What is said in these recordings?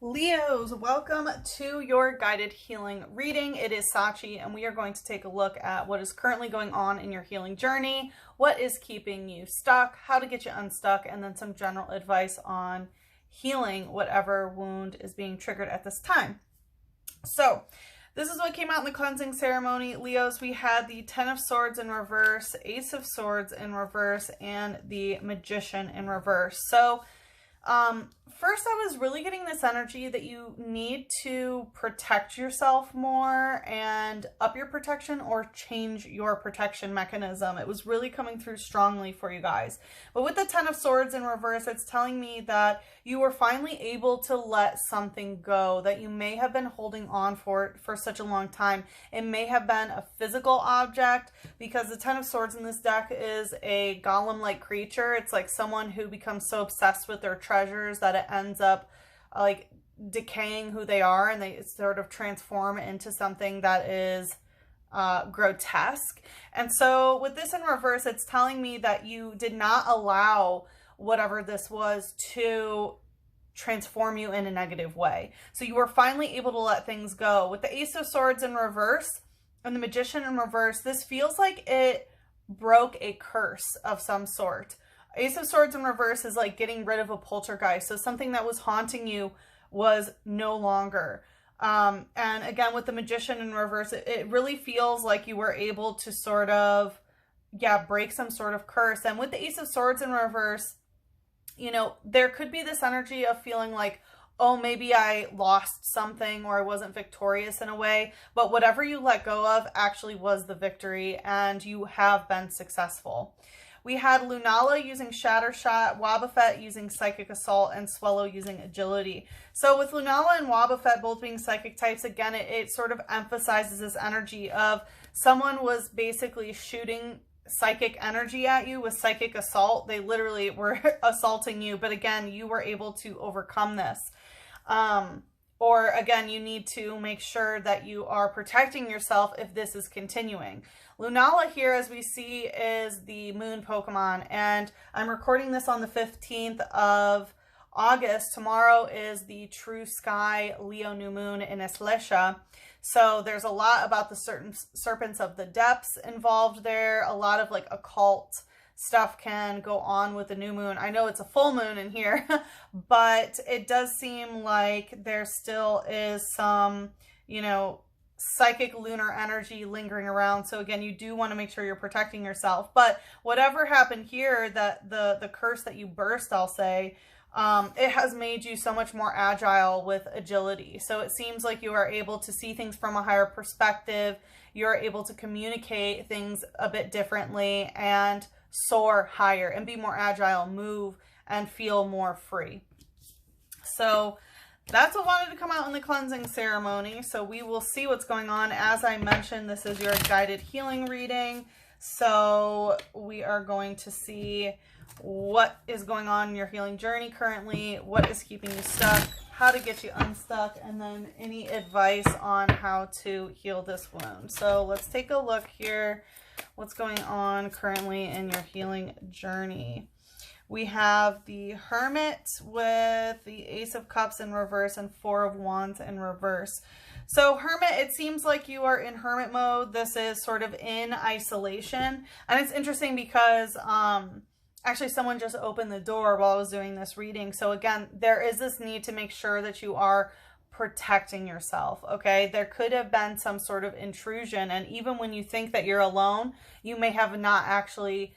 Leos, welcome to your guided healing reading. It is Sachi, and we are going to take a look at what is currently going on in your healing journey, what is keeping you stuck, how to get you unstuck, and then some general advice on healing whatever wound is being triggered at this time. So, this is what came out in the cleansing ceremony. Leos, we had the Ten of Swords in reverse, Ace of Swords in reverse, and the Magician in reverse. So, first I was really getting this energy that you need to protect yourself more and up your protection or change your protection mechanism. It was really coming through strongly for you guys. But with the Ten of Swords in reverse, it's telling me that you were finally able to let something go that you may have been holding on for such a long time. It may have been a physical object, because the Ten of Swords in this deck is a golem-like creature. It's like someone who becomes so obsessed with their treasures that it ends up like decaying who they are, and they sort of transform into something that is grotesque. And so with this in reverse, it's telling me that you did not allow whatever this was to transform you in a negative way. So you were finally able to let things go. With the Ace of Swords in reverse and the Magician in reverse, this feels like it broke a curse of some sort. Ace of Swords in reverse is like getting rid of a poltergeist. So something that was haunting you was no longer. And again, with the Magician in reverse, it really feels like you were able to sort of, break some sort of curse. And with the Ace of Swords in reverse, you know, there could be this energy of feeling like, oh, maybe I lost something or I wasn't victorious in a way. But whatever you let go of actually was the victory, and you have been successful. We had Lunala using Shatter Shot, Wobbuffet using Psychic Assault, and Swallow using Agility. So with Lunala and Wobbuffet both being psychic types, again, it sort of emphasizes this energy of someone was basically shooting psychic energy at you with Psychic Assault. They literally were assaulting you, but again, you were able to overcome this. Or again, you need to make sure that you are protecting yourself if this is continuing. Lunala here, as we see, is the moon Pokemon, and I'm recording this on the 15th of August. Tomorrow is the True Sky Leo new moon in Eslesha. So there's a lot about the certain serpents of the depths involved there. A lot of like occult stuff can go on with the new moon. I know it's a full moon in here, but it does seem like there still is some, you know, psychic lunar energy lingering around. So again, you do want to make sure you're protecting yourself. But whatever happened here, that the curse that you burst, I'll say, it has made you so much more agile with agility. So it seems like you are able to see things from a higher perspective. You're able to communicate things a bit differently and soar higher and be more agile, move, and feel more free. So that's what wanted to come out in the cleansing ceremony. So we will see what's going on. As I mentioned, this is your guided healing reading. So we are going to see what is going on in your healing journey currently, what is keeping you stuck, how to get you unstuck, and then any advice on how to heal this wound. So let's take a look here. What's going on currently in your healing journey? We have the Hermit with the Ace of Cups in reverse and Four of Wands in reverse. So Hermit, it seems like you are in hermit mode. This is sort of in isolation. And it's interesting because actually someone just opened the door while I was doing this reading. So again, there is this need to make sure that you are protecting yourself, okay? There could have been some sort of intrusion, and even when you think that you're alone, you may have not actually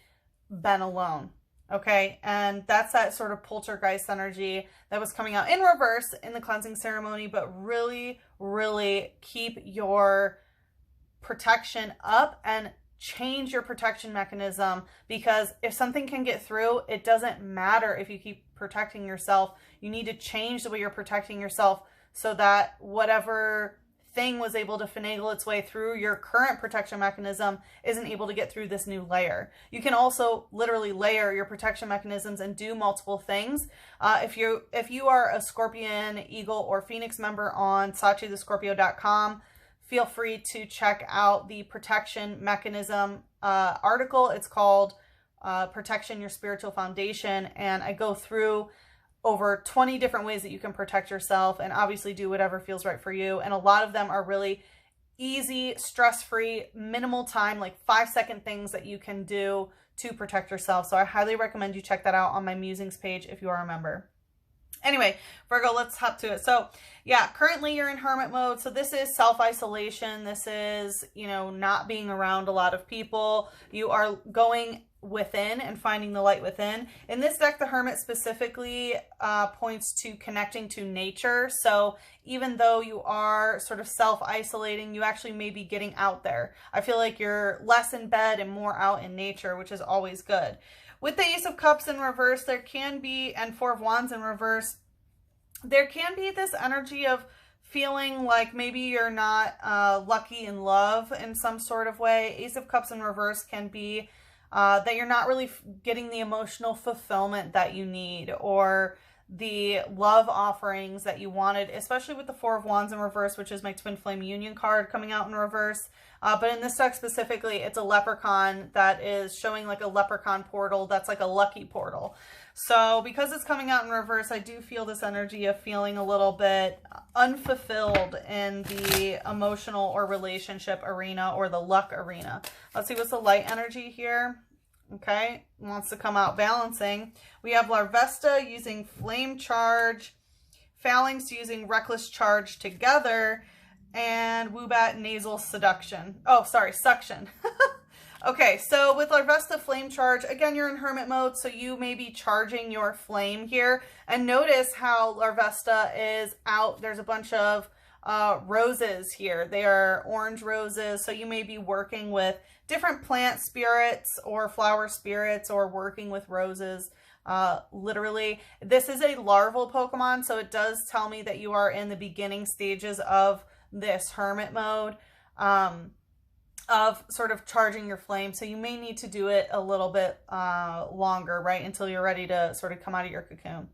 been alone, okay? And that's that sort of poltergeist energy that was coming out in reverse in the cleansing ceremony. But really, really keep your protection up and change your protection mechanism, because if something can get through, it doesn't matter if you keep protecting yourself. You need to change the way you're protecting yourself so that whatever thing was able to finagle its way through your current protection mechanism isn't able to get through this new layer. You can also literally layer your protection mechanisms and do multiple things. If you are a Scorpion, Eagle, or Phoenix member on SachiTheScorpio.com, feel free to check out the protection mechanism article. It's called Protection Your Spiritual Foundation, and I go through over 20 different ways that you can protect yourself, and obviously do whatever feels right for you. And a lot of them are really easy, stress-free, minimal time, like 5-second things that you can do to protect yourself. So I highly recommend you check that out on my musings page if you are a member. Anyway, Virgo, let's hop to it. So yeah, currently you're in hermit mode. So this is self-isolation. This is, you know, not being around a lot of people. You are going within and finding the light within. In this deck, the hermit specifically points to connecting to nature. So even though you are sort of self-isolating, you actually may be getting out there. I feel like you're less in bed and more out in nature, which is always good. With the Ace of Cups in reverse, there can be, and Four of Wands in reverse, there can be this energy of feeling like maybe you're not lucky in love in some sort of way. Ace of Cups in reverse can be that you're not really getting the emotional fulfillment that you need, or the love offerings that you wanted, especially with the Four of Wands in reverse, which is my Twin Flame Union card coming out in reverse. But in this deck specifically, it's a leprechaun that is showing like a leprechaun portal that's like a lucky portal. So because it's coming out in reverse, I do feel this energy of feeling a little bit unfulfilled in the emotional or relationship arena or the luck arena. Let's see what's the light energy here. Okay, wants to come out balancing. We have Larvesta using Flame Charge, Phalanx using Reckless Charge together, and Woobat Nasal Seduction. Oh, sorry, Suction. Okay, so with Larvesta Flame Charge, again, you're in hermit mode, so you may be charging your flame here. And notice how Larvesta is out. There's a bunch of roses here. They are orange roses, so you may be working with different plant spirits or flower spirits, or working with roses. Literally, this is a larval Pokemon, so it does tell me that you are in the beginning stages of this hermit mode of sort of charging your flame. So you may need to do it a little bit longer, right, until you're ready to sort of come out of your cocoon.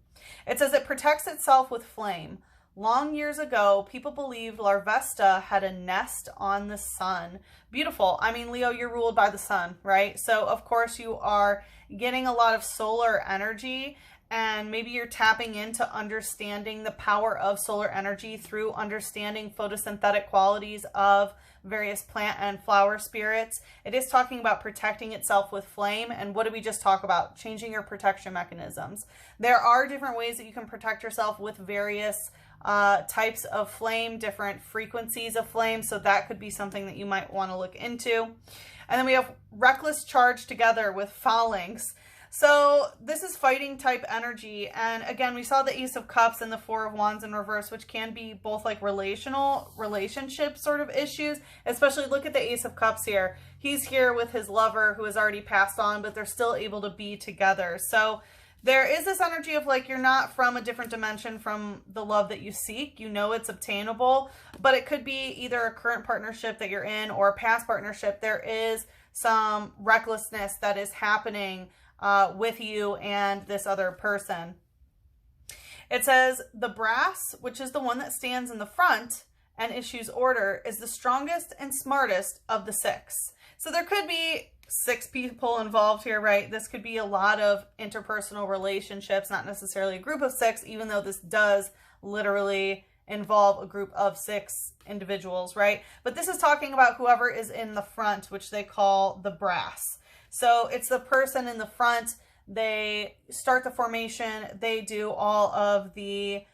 It says it protects itself with flame. Long years ago, people believed Larvesta had a nest on the sun. Beautiful. I mean, Leo, you're ruled by the sun, right? So, of course, you are getting a lot of solar energy, and maybe you're tapping into understanding the power of solar energy through understanding photosynthetic qualities of various plant and flower spirits. It is talking about protecting itself with flame. And what did we just talk about? Changing your protection mechanisms. There are different ways that you can protect yourself with various types of flame, different frequencies of flame. So that could be something that you might want to look into. And then we have Reckless Charge together with Phalanx. So this is fighting type energy. And again, we saw the Ace of Cups and the Four of Wands in reverse, which can be both like relationship sort of issues. Especially look at the Ace of Cups here. He's here with his lover who has already passed on, but they're still able to be together. So there is this energy of like, you're not from a different dimension from the love that you seek. You know it's obtainable, but it could be either a current partnership that you're in or a past partnership. There is some recklessness that is happening with you and this other person. It says the brass, which is the one that stands in the front and issues order, is the strongest and smartest of the six. So there could be 6 people involved here, right? This could be a lot of interpersonal relationships, not necessarily a group of 6, even though this does literally involve a group of 6 individuals, right? But this is talking about whoever is in the front, which they call the brass. So it's the person in the front. They start the formation. They do all of the,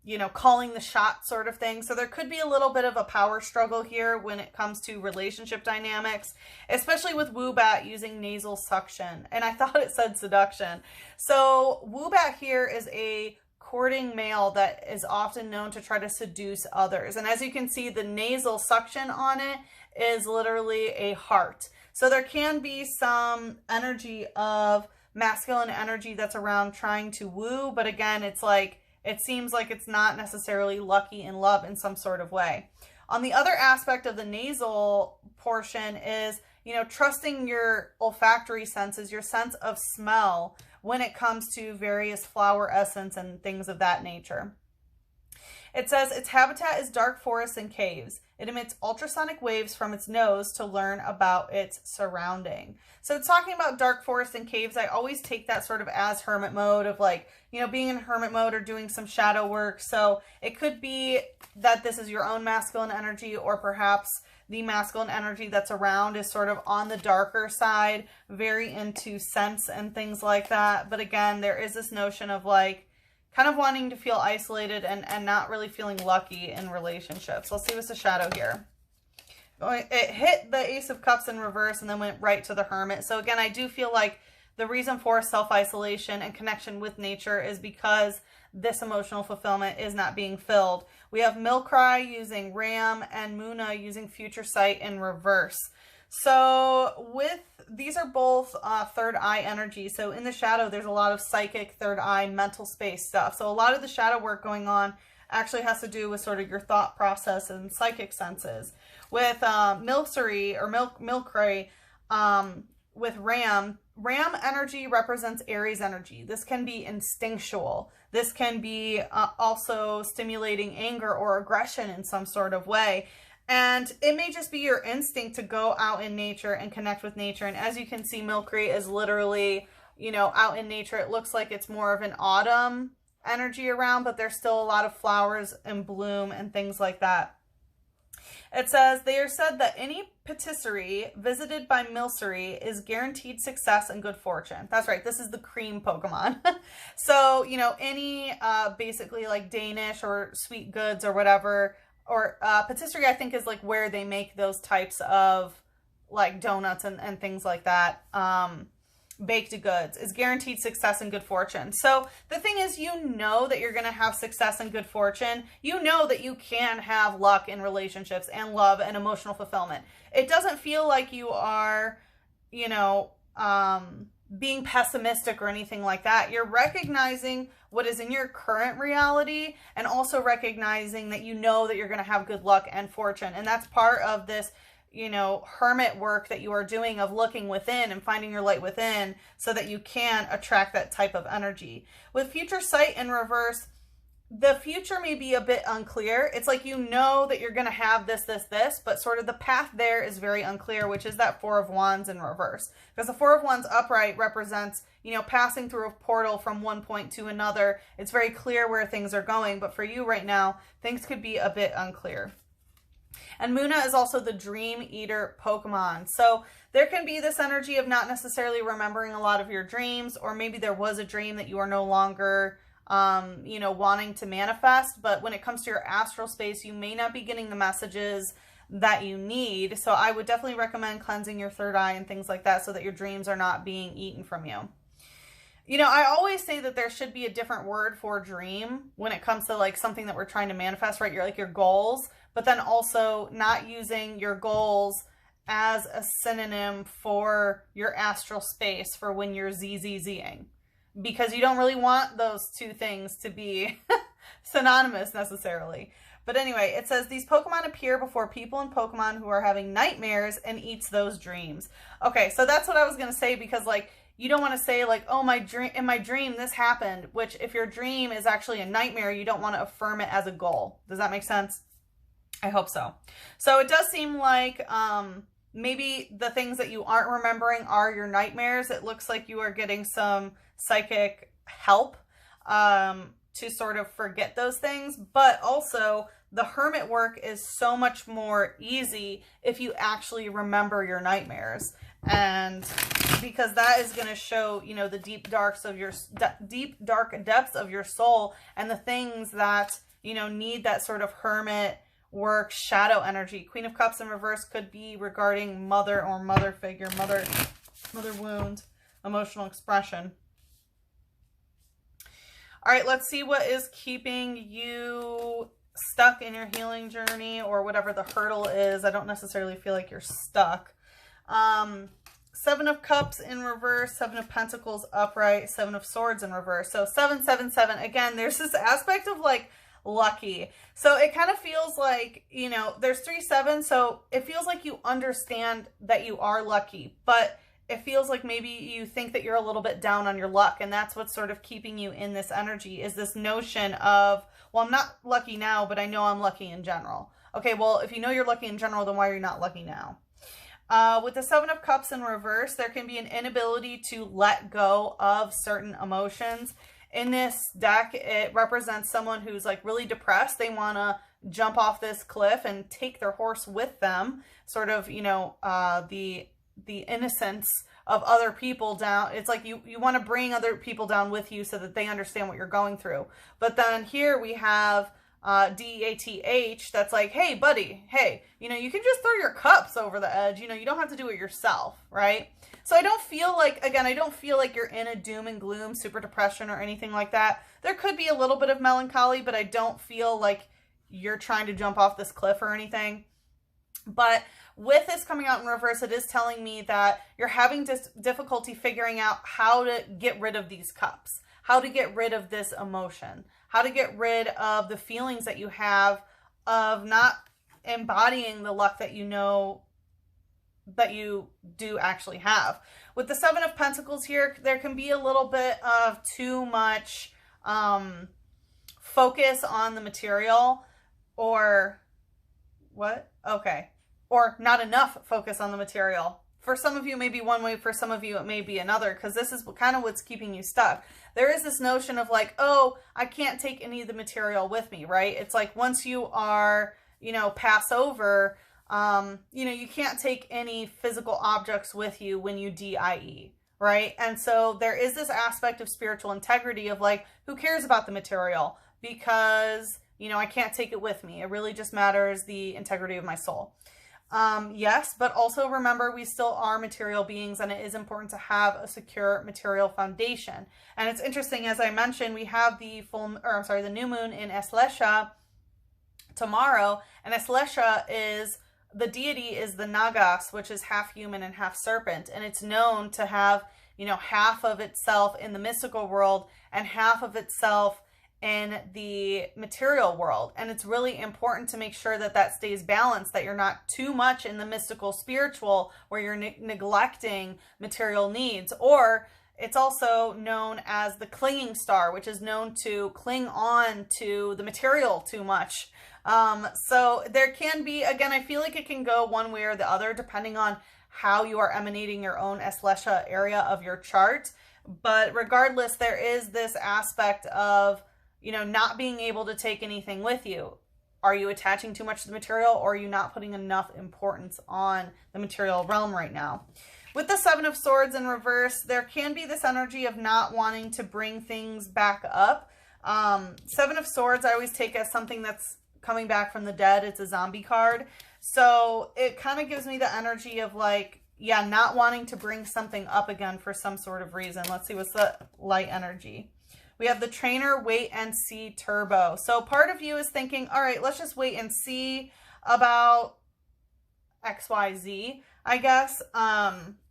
you know, calling the shot sort of thing. So there could be a little bit of a power struggle here when it comes to relationship dynamics, especially with Woobat using nasal suction. And I thought it said seduction. So Woobat here is a courting male that is often known to try to seduce others. And as you can see, the nasal suction on it is literally a heart. So there can be some energy of masculine energy that's around trying to woo, but again, it's like, it seems like it's not necessarily lucky in love in some sort of way. On the other aspect of the nasal portion is, you know, trusting your olfactory senses, your sense of smell when it comes to various flower essence and things of that nature. It says its habitat is dark forests and caves. It emits ultrasonic waves from its nose to learn about its surrounding. So it's talking about dark forests and caves. I always take that sort of as hermit mode of like, you know, being in hermit mode or doing some shadow work. So it could be that this is your own masculine energy, or perhaps the masculine energy that's around is sort of on the darker side, very into scents and things like that. But again, there is this notion of like, kind of wanting to feel isolated and not really feeling lucky in relationships. Let's see what's the shadow here. It hit the Ace of Cups in reverse and then went right to the Hermit. So again, I do feel like the reason for self-isolation and connection with nature is because this emotional fulfillment is not being filled. We have Milcry using Ram and Muna using Future Sight in reverse. So these are both third eye energy. So in the shadow, there's a lot of psychic, third eye, mental space stuff. So a lot of the shadow work going on actually has to do with sort of your thought process and psychic senses. With Milcery or Milcray, with Ram energy represents Aries energy. This can be instinctual. This can be also stimulating anger or aggression in some sort of way. And it may just be your instinct to go out in nature and connect with nature. And as you can see, Milcry is literally, you know, out in nature. It looks like it's more of an autumn energy around, but there's still a lot of flowers in bloom and things like that. It says, they are said that any patisserie visited by Milcery is guaranteed success and good fortune. That's right. This is the cream Pokemon. So, you know, any basically like Danish or sweet goods or whatever, or patisserie, I think, is like where they make those types of like donuts and things like that. Baked goods is guaranteed success and good fortune. So the thing is, you know that you're going to have success and good fortune. You know that you can have luck in relationships and love and emotional fulfillment. It doesn't feel like you are, you know, being pessimistic or anything like that. You're recognizing what is in your current reality and also recognizing that you know that you're going to have good luck and fortune. And that's part of this, you know, hermit work that you are doing of looking within and finding your light within so that you can attract that type of energy. With Future Sight in reverse, the future may be a bit unclear. It's like, you know that you're going to have this, but sort of the path there is very unclear, which is that Four of Wands in reverse. Because the Four of Wands upright represents, you know, passing through a portal from one point to another. It's very clear where things are going, but for you right now, things could be a bit unclear. And Muna is also the Dream Eater Pokemon. So there can be this energy of not necessarily remembering a lot of your dreams, or maybe there was a dream that you are no longer, you know, wanting to manifest. But when it comes to your astral space, you may not be getting the messages that you need. So I would definitely recommend cleansing your third eye and things like that so that your dreams are not being eaten from you. You know, I always say that there should be a different word for dream when it comes to like something that we're trying to manifest, right? You're like your goals, but then also not using your goals as a synonym for your astral space for when you're ZZZing, because you don't really want those two things to be synonymous necessarily. But anyway, it says these Pokemon appear before people and Pokemon who are having nightmares and eats those dreams. Okay, so that's what I was going to say, because like, you don't want to say like, oh, in my dream this happened, which if your dream is actually a nightmare, you don't want to affirm it as a goal. Does that make sense? I hope so. So it does seem like maybe the things that you aren't remembering are your nightmares. It looks like you are getting some psychic help to sort of forget those things. But also, the hermit work is so much more easy if you actually remember your nightmares. And because that is going to show, you know, the deep dark depths of your soul and the things that, you know, need that sort of hermit work, shadow energy. Queen of Cups in reverse could be regarding mother or mother figure, mother wound, emotional expression. All right, let's see what is keeping you stuck in your healing journey, or whatever the hurdle is. I don't necessarily feel like you're stuck. Seven of Cups in reverse, Seven of Pentacles upright, Seven of Swords in reverse. So 777. Again, there's this aspect of like lucky. So it kind of feels like, you know, there's 3 7. So it feels like you understand that you are lucky, but it feels like maybe you think that you're a little bit down on your luck. And that's what's sort of keeping you in this energy, is this notion of, well, I'm not lucky now, but I know I'm lucky in general. Okay, well, if you know you're lucky in general, then why are you not lucky now? With the Seven of Cups in reverse, there can be an inability to let go of certain emotions. In this deck, it represents someone who's like really depressed. They want to jump off this cliff and take their horse with them. Sort of, you know, the innocence of other people down. It's like you want to bring other people down with you so that they understand what you're going through. But then here we have DEATH, that's like, hey buddy, hey, you know, you can just throw your cups over the edge, you know, you don't have to do it yourself, right? So I don't feel like, again, I don't feel like you're in a doom and gloom, super depression or anything like that. There could be a little bit of melancholy, but I don't feel like you're trying to jump off this cliff or anything. But with this coming out in reverse, it is telling me that you're having difficulty figuring out how to get rid of these cups, how to get rid of this emotion, how to get rid of the feelings that you have of not embodying the luck that you know that you do actually have. With the Seven of Pentacles here, there can be a little bit of too much focus on the material, or what? Okay. Or not enough focus on the material. For some of you, it may be one way. For some of you, it may be another, because this is kind of what's keeping you stuck. There is this notion of like, oh, I can't take any of the material with me, right? It's like once you are, you know, pass over, you know, you can't take any physical objects with you when you DIE, right? And so there is this aspect of spiritual integrity of like, who cares about the material? Because, you know, I can't take it with me. It really just matters the integrity of my soul. Yes, but also remember, we still are material beings, and it is important to have a secure material foundation. And it's interesting, as I mentioned, we have the the new moon in Eslesha tomorrow, and Eslesha is, the deity is the Nagas, which is half human and half serpent, and it's known to have, you know, half of itself in the mystical world and half of itself in the material world. And it's really important to make sure that that stays balanced, that you're not too much in the mystical spiritual where you're neglecting material needs. Or it's also known as the clinging star, which is known to cling on to the material too much. So there can be, again, I feel like it can go one way or the other depending on how you are emanating your own Eslesha area of your chart. But regardless, there is this aspect of, you know, not being able to take anything with you. Are you attaching too much to the material, or are you not putting enough importance on the material realm right now? With the Seven of Swords in reverse, there can be this energy of not wanting to bring things back up. Seven of Swords I always take as something that's coming back from the dead. It's a zombie card. So it kind of gives me the energy of like, yeah, not wanting to bring something up again for some sort of reason. Let's see, what's the light energy? We have the Trainer Wait and See Turbo. So part of you is thinking, all right, let's just wait and see about XYZ, I guess.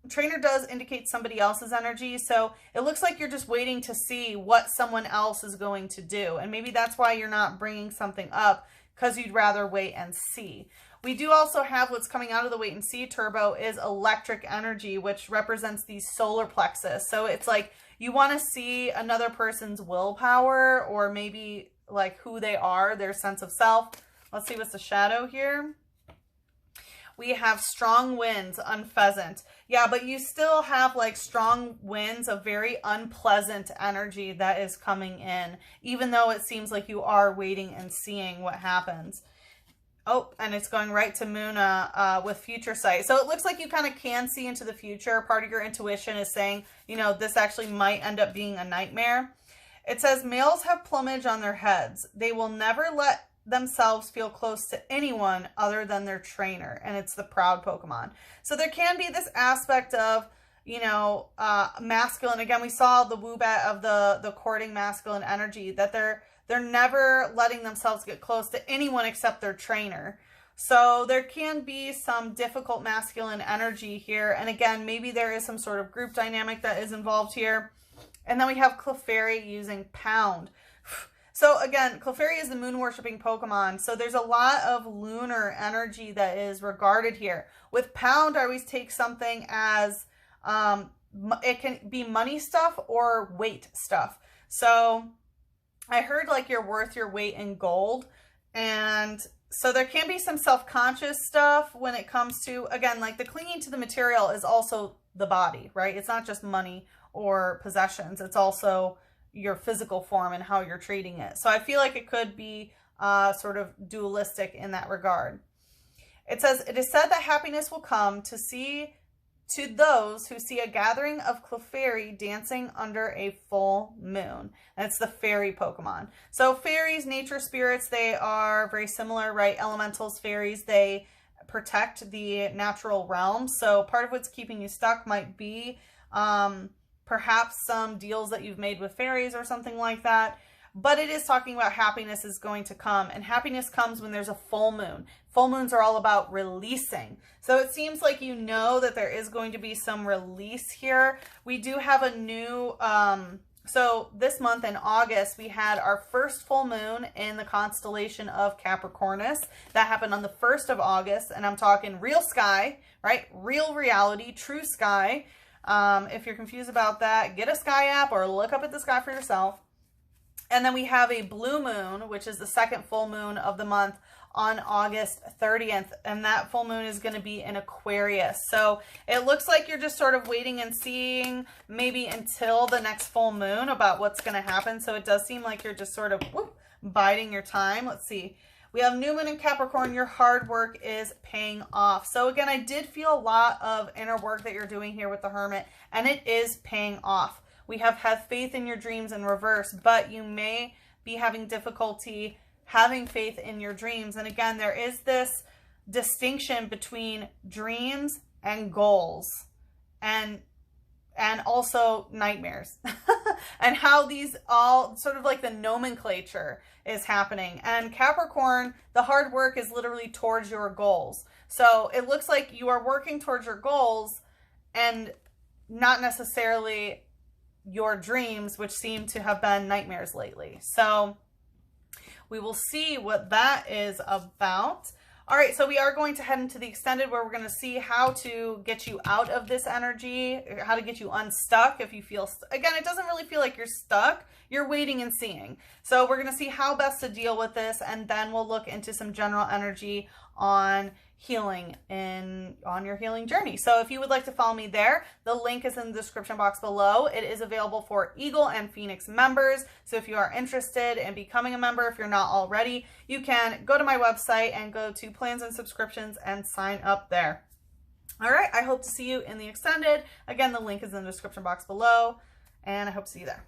Trainer does indicate somebody else's energy. So it looks like you're just waiting to see what someone else is going to do. And maybe that's why you're not bringing something up, because you'd rather wait and see. We do also have what's coming out of the Wait and See Turbo is electric energy, which represents the solar plexus. So it's like, you want to see another person's willpower, or maybe like who they are, their sense of self. Let's see what's the shadow here. We have strong winds, unpleasant. Yeah, but you still have like strong winds of very unpleasant energy that is coming in, even though it seems like you are waiting and seeing what happens. Oh, and it's going right to Muna with future sight. So it looks like you kind of can see into the future. Part of your intuition is saying, you know, this actually might end up being a nightmare. It says, males have plumage on their heads. They will never let themselves feel close to anyone other than their trainer. And it's the proud Pokemon. So there can be this aspect of, you know, masculine. Again, we saw the Woobat of the courting masculine energy, that they're never letting themselves get close to anyone except their trainer. So there can be some difficult masculine energy here. And again, maybe there is some sort of group dynamic that is involved here. And then we have Clefairy using Pound. So again, Clefairy is the moon worshipping Pokemon. So there's a lot of lunar energy that is regarded here. With Pound, I always take something as, it can be money stuff or weight stuff. So I heard like you're worth your weight in gold. And so there can be some self-conscious stuff when it comes to, again, like the clinging to the material is also the body, right? It's not just money or possessions. It's also your physical form and how you're treating it. So I feel like it could be sort of dualistic in that regard. It says, it is said that happiness will come to those who see a gathering of Clefairy dancing under a full moon. And it's the fairy Pokemon. So fairies, nature spirits, they are very similar, right? Elementals, fairies, they protect the natural realm. So part of what's keeping you stuck might be perhaps some deals that you've made with fairies or something like that. But it is talking about happiness is going to come, and happiness comes when there's a full moon. Full moons are all about releasing. So it seems like you know that there is going to be some release here. We do have a new, so this month in August, we had our first full moon in the constellation of Capricornus. That happened on the 1st of August, and I'm talking real sky, right? Real reality, true sky. If you're confused about that, get a sky app or look up at the sky for yourself. And then we have a blue moon, which is the second full moon of the month on August 30th. And that full moon is going to be in Aquarius. So it looks like you're just sort of waiting and seeing maybe until the next full moon about what's going to happen. So it does seem like you're just sort of biding your time. Let's see. We have new moon in Capricorn. Your hard work is paying off. So again, I did feel a lot of inner work that you're doing here with the Hermit, and it is paying off. We have faith in your dreams in reverse, but you may be having difficulty having faith in your dreams. And again, there is this distinction between dreams and goals and also nightmares and how these all sort of like the nomenclature is happening. And Capricorn, the hard work is literally towards your goals. So it looks like you are working towards your goals and not necessarily your dreams, which seem to have been nightmares lately. So we will see what that is about. All right, so we are going to head into the extended where we're going to see how to get you out of this energy, how to get you unstuck if you feel, again, it doesn't really feel like you're stuck. You're waiting and seeing. So we're going to see how best to deal with this, and then we'll look into some general energy on healing on your healing journey. So if you would like to follow me there, the link is in the description box below. It is available for Eagle and Phoenix members. So if you are interested in becoming a member, if you're not already, you can go to my website and go to plans and subscriptions and sign up there. All right, I hope to see you in the extended. Again, the link is in the description box below, and I hope to see you there.